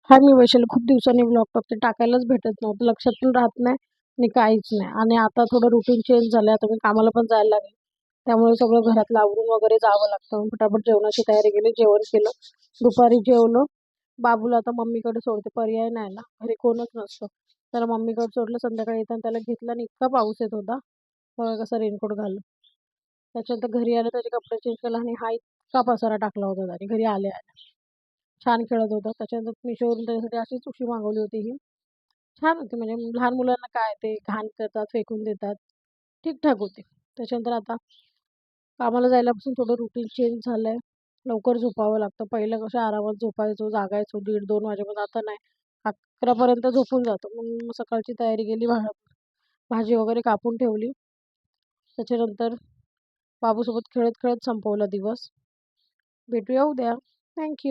हाय, मी वैशाली. खूप दिवसांनी व्लॉग टाकते. टाकायलाच भेटत नव्हतं. लक्षात पण राहत नाही आणि काहीच नाही. आणि आता थोडं रुटीन चेंज झालं आता मी कामाला पण जायला लागले. त्यामुळे सगळं घरातलं आवरून वगैरे जावं लागतं. मग फटाफट जेवणाची तयारी केली. जेवण केलं. दुपारी जेवलो. बाबूला आता मम्मीकडे सोडते. पर्याय नाही ना. घरी कोणच नसतं. त्याला मम्मीकडे सोडलं. संध्याकाळी येताना त्याला घेतलं आणि इतका पाऊस येत होता. बघा कसा रेनकोट घालून. त्याच्यानंतर घरी आलं त्याचे कपडे चेंज केला आणि हा इतका पसारा टाकला होता त्याने घरी आले आले. छान खेळत होता. त्याच्यानंतर मिशोवरून त्याच्यासाठी अशीच उशी मागवली होती ही. छान होती म्हणजे लहान मुलांना काय ते घाण करतात, फेकून देतात. ठीक-ठाक होती. त्याच्यानंतर आता कामाला जायल्यापासून थोडं रुटीन चेंज झालंय. लवकर झोपावं लागतं. पहिलं कसं आरामात झोपायचो, जागायचो 1:30-2 वाजेपर्यंत. आता नाही. 11 पर्यंत झोपून जातो. मग सकाळची तयारी केली. भाजी वगैरे कापून ठेवली. त्याच्यानंतर बाबूसोबत खेळत-खेळत संपवला दिवस. भेटूया उद्या. थँक